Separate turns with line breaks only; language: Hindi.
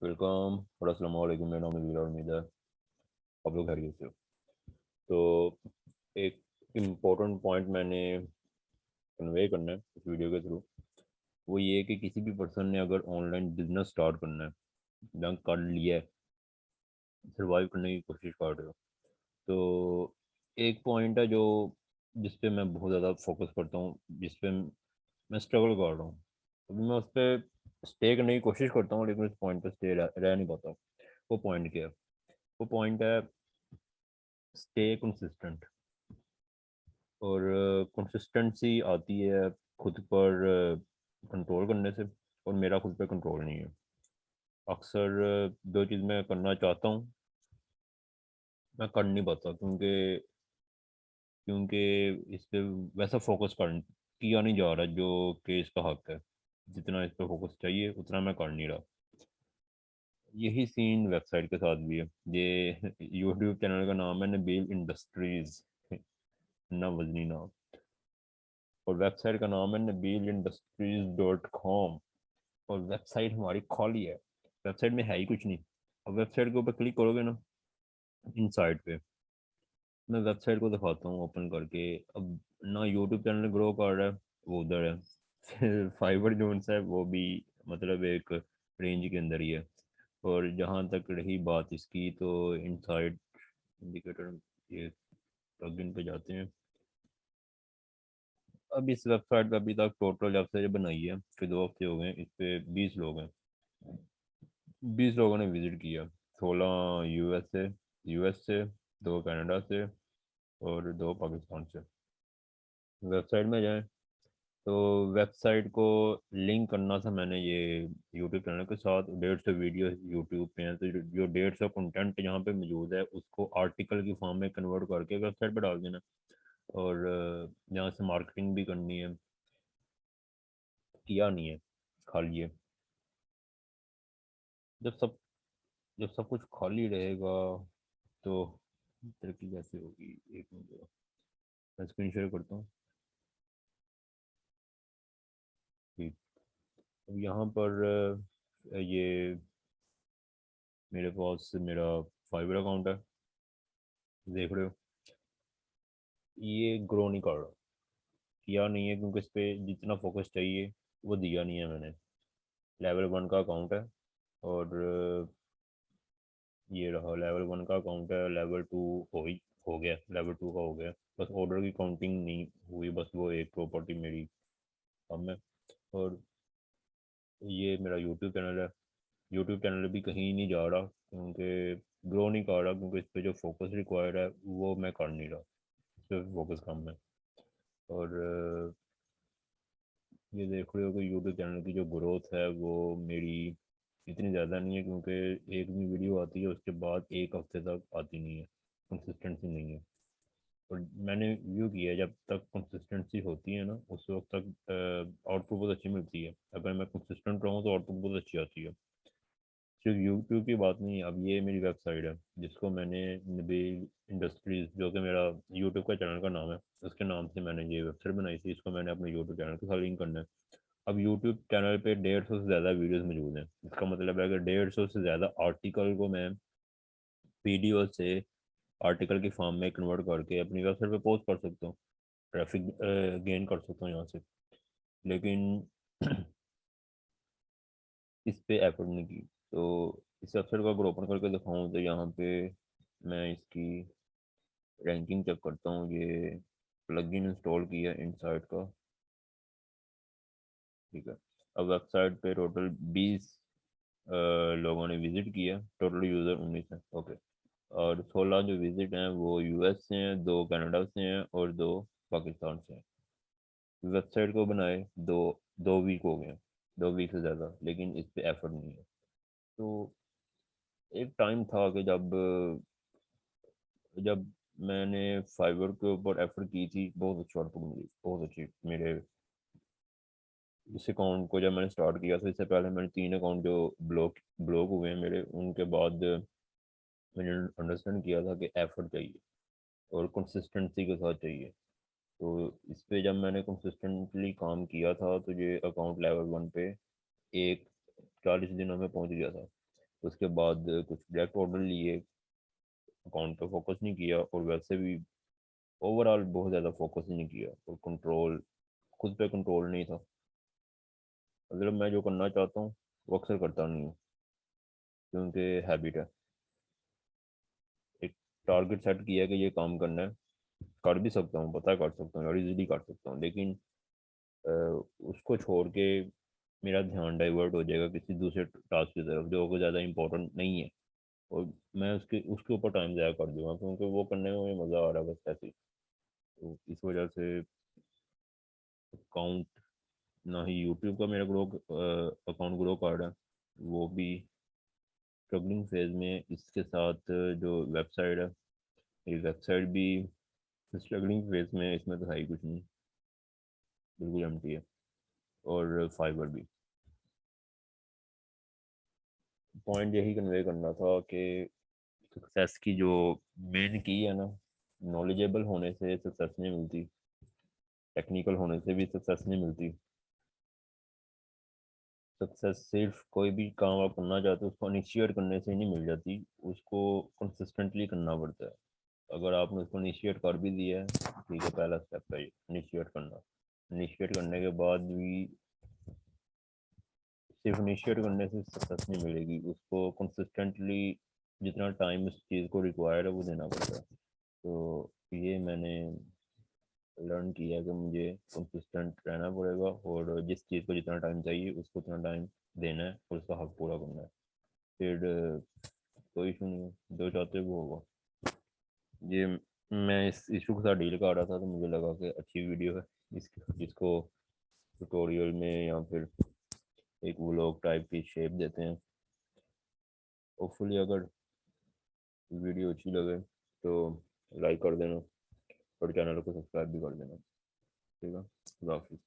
वेलकम और अस्सलाम वालेकुम। मेरा नाम है वीरा, उम्मीद है आप लोग खैरियत से हो। तो एक इम्पोर्टेंट पॉइंट मैंने कन्वे करना है इस वीडियो के थ्रू। वो ये है कि किसी भी पर्सन ने अगर ऑनलाइन बिजनेस स्टार्ट करना है या कर लिया है, सर्वाइव करने की कोशिश कर रहे हो, तो एक पॉइंट है जो जिस पे मैं बहुत ज़्यादा फोकस करता हूँ, जिस पे मैं स्ट्रगल कर रहा हूँ। अभी मैं उस पर स्टे करने की कोशिश करता हूँ, लेकिन उस पॉइंट पे स्टे रह नहीं पाता। वो पॉइंट क्या है? वो पॉइंट है स्टे कंसिस्टेंट। और कंसिस्टेंसी आती है खुद पर कंट्रोल करने से, और मेरा खुद पे कंट्रोल नहीं है। अक्सर जो चीज़ मैं करना चाहता हूँ मैं कर नहीं पाता, क्योंकि क्योंकि इस पे वैसा फोकस कर किया नहीं जा रहा जो कि इसका हक है। जितना इस पे फोकस चाहिए उतना मैं कर नहीं रहा। यही सीन वेबसाइट के साथ भी है। ये यूट्यूब चैनल का नाम है नबील इंडस्ट्रीज, ना वजनी नाम। और वेबसाइट का नाम है nabeelindustriescom। और वेबसाइट हमारी खाली है। वेबसाइट में है ही कुछ नहीं। अब वेबसाइट के ऊपर क्लिक करोगे ना, इन साइट पे मैं वेबसाइट को दिखाता हूँ ओपन करके। अब ना यूट्यूब चैनल ग्रो कर रहा है, वो उधर है। फिर फाइबर जोन्स है, वो भी मतलब एक रेंज के अंदर ही है। और जहाँ तक रही बात इसकी, तो इनसाइड इंडिकेटर, ये प्लगइन पे जाते हैं। अब इस वेबसाइट पे अभी तक टोटल जब से बनाई है, फिर 2 हफ्ते हो गए, इस पे 20 लोग हैं। 20 लोगों ने विजिट किया। 16 यूएस से, 2 कनाडा से और 2 पाकिस्तान से। वेबसाइट में जाएं तो वेबसाइट को लिंक करना था मैंने ये यूट्यूब चैनल के साथ। 150 वीडियो यूट्यूब पे हैं, तो जो 150 कंटेंट यहाँ पे मौजूद है उसको आर्टिकल की फॉर्म में कन्वर्ट करके वेबसाइट पे डाल देना। और यहाँ से मार्केटिंग भी करनी है। किया नहीं है, खाली है। जब सब जब सब कुछ खाली रहेगा तो तरक्की कैसे होगी? एक मिनट, मैं स्क्रीन शेयर करता हूँ। ठीक। अब यहाँ पर ये मेरे पास मेरा फाइबर अकाउंट है, देख रहे हो। ये ग्रो नहीं कर रहा। किया नहीं है क्योंकि इस पर जितना फोकस चाहिए वो दिया नहीं है मैंने। लेवल 1 का अकाउंट है। और ये रहा लेवल 1 का अकाउंट है। लेवल 2 हो गया, लेवल 2 का हो गया। बस ऑर्डर की काउंटिंग नहीं हुई, बस वो एक प्रॉपर्टी मेरी कम है। और ये मेरा यूट्यूब चैनल है। यूट्यूब चैनल भी कहीं नहीं जा रहा, क्योंकि ग्रो नहीं कर रहा, क्योंकि इस पर जो फोकस रिक्वायर्ड है वो मैं कर नहीं रहा। इस पर फोकस कम है। और ये देख रहे हो कि यूट्यूब चैनल की जो ग्रोथ है वो मेरी इतनी ज़्यादा नहीं है, क्योंकि एक भी वीडियो आती है उसके बाद एक हफ्ते तक आती नहीं है। कंसिस्टेंसी नहीं है। और मैंने व्यू किया है, जब तक कंसिस्टेंसी होती है ना उस वक्त तक आउटपुट बहुत अच्छी मिलती है। अगर मैं कंसिस्टेंट रहूँ तो आउटपुट बहुत अच्छी आती है। सिर्फ यूट्यूब की बात नहीं, अब ये मेरी वेबसाइट है जिसको मैंने नबील इंडस्ट्रीज, जो कि मेरा यूट्यूब का चैनल का नाम है, उसके नाम से मैंने ये वेबसाइट बनाई थी। इसको मैंने अपने यूट्यूब चैनल के साथ लिंक करना है। अब यूट्यूब चैनल पे 150 से ज़्यादा वीडियोस मौजूद हैं। इसका मतलब है कि 150 से ज़्यादा आर्टिकल को मैं वीडियो से आर्टिकल की फॉर्म में कन्वर्ट करके अपनी वेबसाइट पे पोस्ट कर सकता हूँ। ट्रैफिक गेन कर सकता हूँ यहाँ से। लेकिन इस पे एफर्ट नहीं की। तो इस वेबसाइट को अगर ओपन करके दिखाऊँ तो यहाँ पे मैं इसकी रैंकिंग चेक करता हूँ। ये प्लगइन इंस्टॉल किया इनसाइट का, ठीक है। अब वेबसाइट पे टोटल 20 लोगों ने विजिट किया। टोटल यूज़र 19 है, ओके। और 16 जो विजिट हैं वो यूएस से हैं, 2 कनाडा से हैं और 2 पाकिस्तान से हैं। वेबसाइट को बनाए दो 2 वीक हो गए हैं, 2 वीक से ज़्यादा, लेकिन इस पे एफर्ट नहीं है। तो एक टाइम था कि जब जब मैंने फाइवर के ऊपर एफर्ट की थी, बहुत अच्छी आउटपुट मिली, बहुत अच्छी। मेरे इस अकाउंट को जब मैंने स्टार्ट किया था, इससे पहले मैंने 3 अकाउंट जो ब्लॉक ब्लॉक हुए हैं मेरे, उनके बाद मैंने अंडरस्टैंड किया था कि एफर्ट चाहिए और कंसिस्टेंसी के साथ चाहिए। तो इस पे जब मैंने कंसिस्टेंटली काम किया था तो ये अकाउंट लेवल 1 पे एक 40 दिनों में पहुंच गया था। उसके बाद कुछ डायरेक्ट ऑर्डर लिए, अकाउंट पे फोकस नहीं किया, और वैसे भी ओवरऑल बहुत ज़्यादा फोकस ही नहीं किया, और कंट्रोल, खुद पे कंट्रोल नहीं था। मतलब मैं जो करना चाहता हूँ वो अक्सर करता नहीं हूँ, क्योंकि हैबिट है। एक टारगेट सेट किया है कि ये काम करना है, कर भी सकता हूँ, पता है कर सकता हूँ और इजीली कर सकता हूँ, लेकिन अ, उसको छोड़ के मेरा ध्यान डाइवर्ट हो जाएगा किसी दूसरे टास्क की तरफ जो कि ज़्यादा इंपॉर्टेंट नहीं है, और मैं उसके उसके ऊपर टाइम ज़ाया कर दूंगा, क्योंकि वो करने में मुझे मज़ा आ रहा है बस ऐसे ही। तो इस वजह से अकाउंट, ना ही यूट्यूब का मेरा ग्रो अकाउंट ग्रो कर रहा है, वो भी स्ट्रगलिंग फेज में। इसके साथ जो वेबसाइट है, ये वेबसाइट भी स्ट्रगलिंग फेज में, इसमें तो है ही कुछ नहीं, बिल्कुल एम्प्टी है। और फाइबर भी। पॉइंट यही कन्वे करना था कि सक्सेस की जो मेन की है ना, नॉलेजेबल होने से सक्सेस नहीं मिलती, टेक्निकल होने से भी सक्सेस नहीं मिलती। सक्सेस सिर्फ कोई भी काम आप करना चाहते हो उसको इनिशिएट करने से ही नहीं मिल जाती, उसको कंसिस्टेंटली करना पड़ता है। अगर आपने उसको इनिशिएट कर भी दिया है, ठीक है, पहला स्टेप है इनिशिएट करना। इनिशिएट करने के बाद भी सिर्फ इनिशिएट करने से सक्सेस नहीं मिलेगी, उसको कंसिस्टेंटली जितना टाइम उस चीज़ को रिक्वायर्ड है वो देना पड़ता है। तो ये मैंने लर्न किया कि मुझे कंसिस्टेंट रहना पड़ेगा, और जिस चीज़ को जितना टाइम चाहिए उसको उतना टाइम देना है और उसका हक पूरा करना है। फिर कोई इशू नहीं है, जो चाहते वो होगा। ये मैं इस इशू के साथ डील कर रहा था, तो मुझे लगा कि अच्छी वीडियो है जिसको ट्यूटोरियल में या फिर एक व्लॉग टाइप की शेप देते हैं। होपफुली अगर वीडियो अच्छी लगे तो लाइक कर देना, और चैनल को सब्सक्राइब भी कर देना। ठीक है, खुदा हाफिज़।